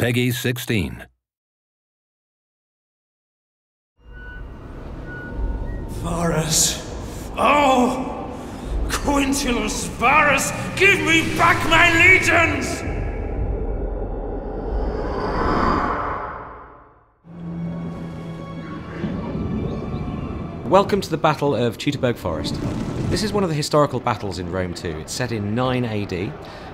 Peggy 16. Varus! Oh! Quintulus Varus! Give me back my legions! Welcome to the Battle of Teutoburg Forest. This is one of the historical battles in Rome too. It's set in 9 AD,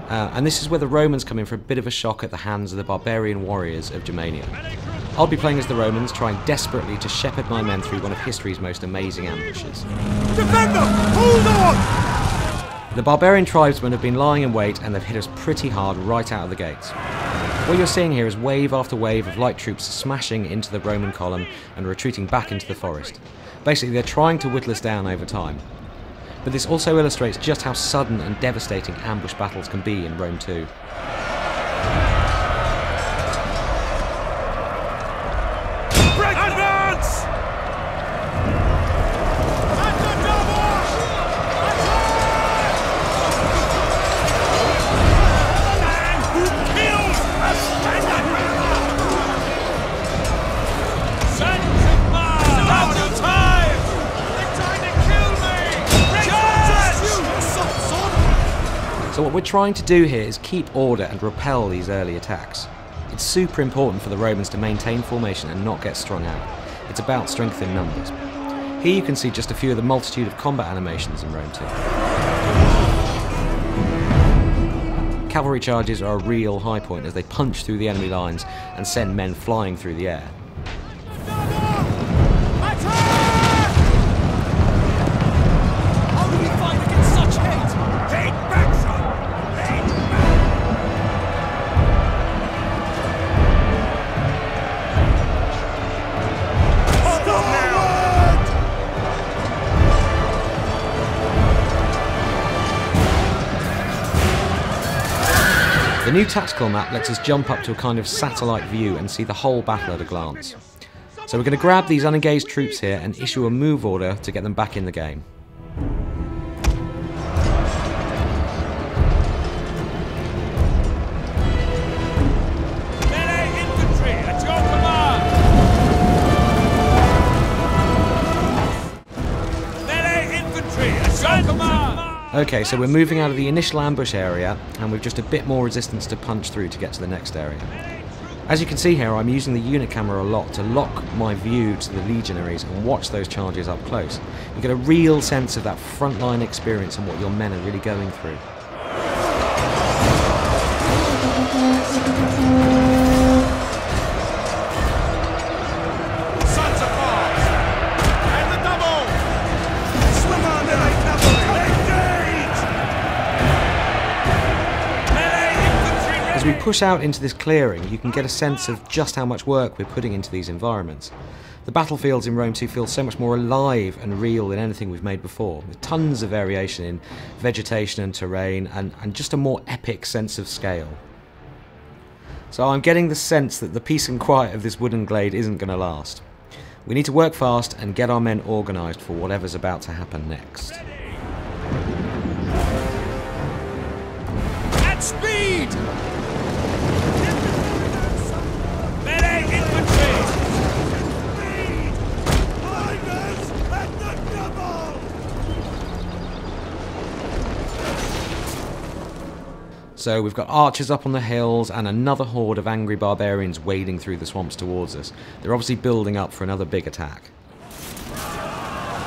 and this is where the Romans come in for a bit of a shock at the hands of the barbarian warriors of Germania. I'll be playing as the Romans, trying desperately to shepherd my men through one of history's most amazing ambushes. Defend them! Hold on! The barbarian tribesmen have been lying in wait, and they've hit us pretty hard right out of the gates. What you're seeing here is wave after wave of light troops smashing into the Roman column and retreating back into the forest. Basically, they're trying to whittle us down over time. But this also illustrates just how sudden and devastating ambush battles can be in Rome too. Advance! Man who kills a standard sons of Mars! Out of time! They're trying to kill me! Charge! So what we're trying to do here is keep order and repel these early attacks. It's super important for the Romans to maintain formation and not get strung out. It's about strength in numbers. Here you can see just a few of the multitude of combat animations in Rome too. Cavalry charges are a real high point as they punch through the enemy lines and send men flying through the air. How do we fight against such hate? Hate back, son! Hate back! Stop now! The new tactical map lets us jump up to a kind of satellite view and see the whole battle at a glance. So we're going to grab these unengaged troops here and issue a move order to get them back in the game. Melee infantry at your command! Melee infantry at your command! Okay, so we're moving out of the initial ambush area and we've just a bit more resistance to punch through to get to the next area. As you can see here, I'm using the unit camera a lot to lock my view to the legionaries and watch those charges up close. You get a real sense of that frontline experience and what your men are really going through. Sons of Mars! And the double! Swim on, melee cavalry! Engage! Melee infantry ready! As we push out into this clearing, you can get a sense of just how much work we're putting into these environments. The battlefields in Rome 2 feel so much more alive and real than anything we've made before, with tons of variation in vegetation and terrain and just a more epic sense of scale. So I'm getting the sense that the peace and quiet of this wooden glade isn't going to last. We need to work fast and get our men organised for whatever's about to happen next. At speed! Melee infantry! Speed! Tigers at the double! So we've got archers up on the hills and another horde of angry barbarians wading through the swamps towards us. They're obviously building up for another big attack.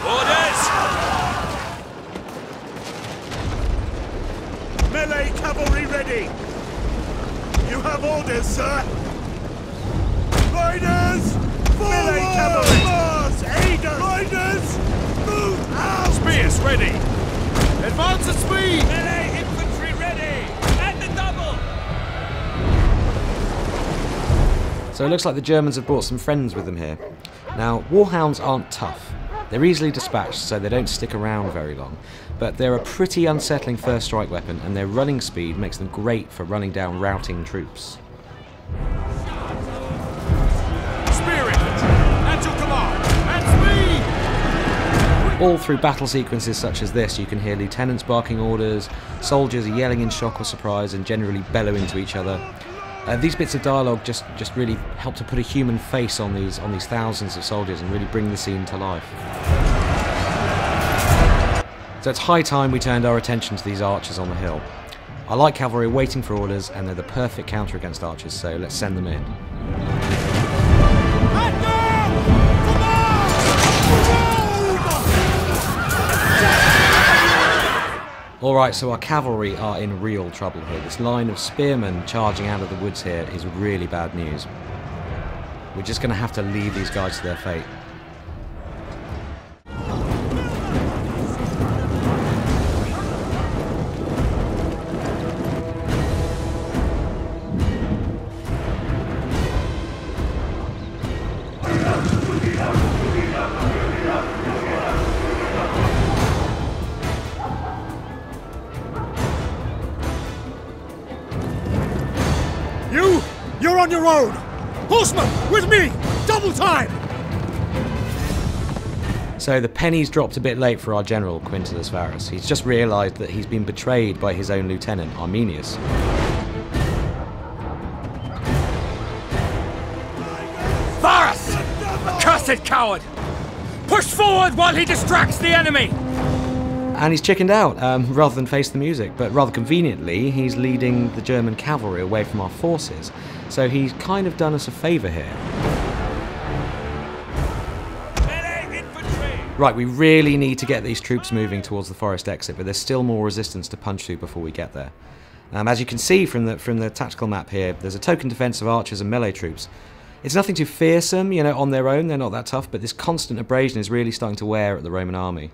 Orders! Melee cavalry ready! You have orders, sir! Riders! Melee cavalry! Mars, aid us! Riders! Move out! Spears ready! Advance at speed! Melee infantry ready! At the double! So it looks like the Germans have brought some friends with them here. Now, warhounds aren't tough. They're easily dispatched, so they don't stick around very long. But they're a pretty unsettling first strike weapon, and their running speed makes them great for running down routing troops. Spear infantry! At your command! At speed! All through battle sequences such as this, you can hear lieutenants barking orders, soldiers yelling in shock or surprise and generally bellowing to each other. These bits of dialogue just really help to put a human face on these thousands of soldiers and really bring the scene to life. So it's high time we turned our attention to these archers on the hill. I like cavalry waiting for orders, and they're the perfect counter against archers, so let's send them in. Alright, so our cavalry are in real trouble here. This line of spearmen charging out of the woods here is really bad news. We're just going to have to leave these guys to their fate. You're on your own! Horsemen, with me! Double time! So the penny's dropped a bit late for our general, Quintus Varus. He's just realised that he's been betrayed by his own lieutenant, Arminius. Varus! Accursed coward! Push forward while he distracts the enemy! And he's chickened out, rather than face the music, but rather conveniently, he's leading the German cavalry away from our forces. So he's kind of done us a favour here. Right, we really need to get these troops moving towards the forest exit, but there's still more resistance to punch through before we get there. As you can see from the tactical map here, there's a token defence of archers and melee troops. It's nothing too fearsome, you know, on their own, they're not that tough, but this constant abrasion is really starting to wear at the Roman army.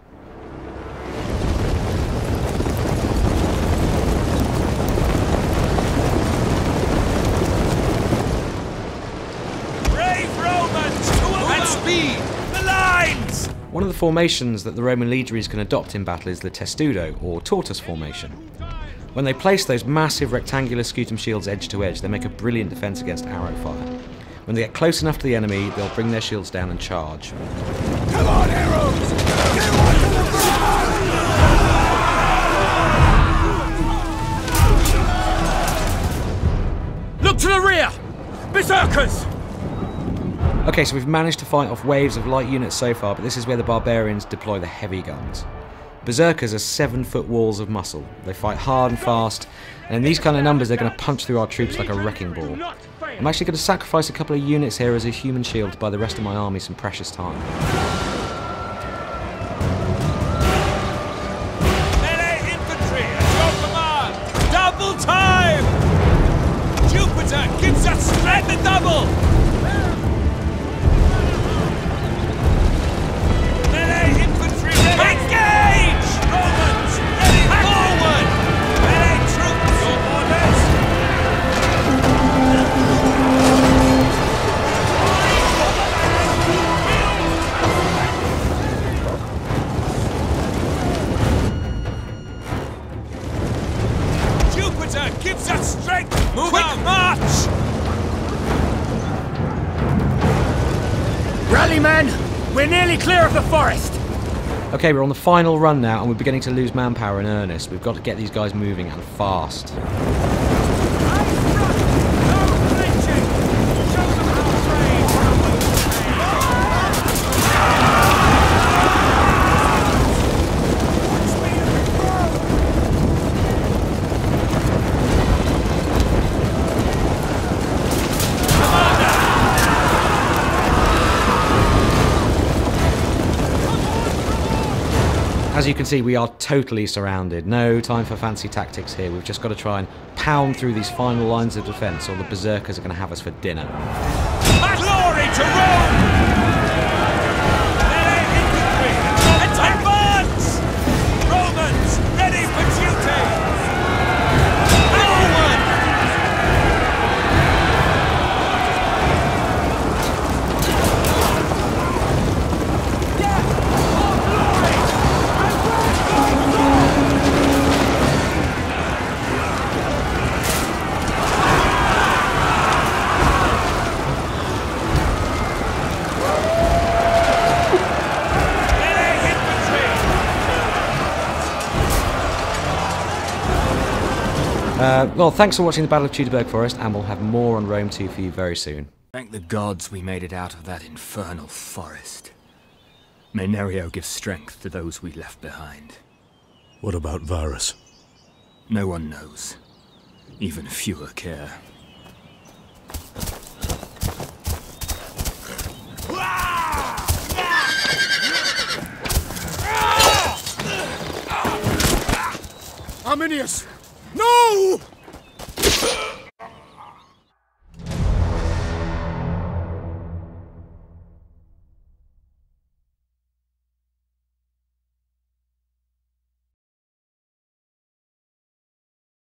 One of the formations that the Roman legionaries can adopt in battle is the testudo, or tortoise formation. When they place those massive rectangular scutum shields edge to edge, they make a brilliant defence against arrow fire. When they get close enough to the enemy, they'll bring their shields down and charge. Come on, arrows! Get on to the front! Look to the rear! Berserkers! Okay, so we've managed to fight off waves of light units so far, but this is where the barbarians deploy the heavy guns. Berserkers are 7-foot walls of muscle. They fight hard and fast, and in these kind of numbers they're going to punch through our troops like a wrecking ball. I'm actually going to sacrifice a couple of units here as a human shield to buy the rest of my army some precious time. Melee infantry at your command! Double time! Jupiter gives us strength and double! Engage! Romans, ready forward! Melee troops, your orders! Jupiter gives us strength! Move Quick out. March! Rally, men! We're nearly clear of the forest! Okay, we're on the final run now, and we're beginning to lose manpower in earnest. We've got to get these guys moving, and fast. As you can see, we are totally surrounded. No time for fancy tactics here. We've just got to try and pound through these final lines of defence, or the berserkers are going to have us for dinner. Glory to Rome! Melee infantry! Advance! Romans, ready for duty! Forward! Well, thanks for watching the Battle of Teutoburg Forest, and we'll have more on Rome 2 for you very soon. Thank the gods we made it out of that infernal forest. May Nerio give strength to those we left behind. What about Varus? No one knows. Even fewer care. Arminius! No!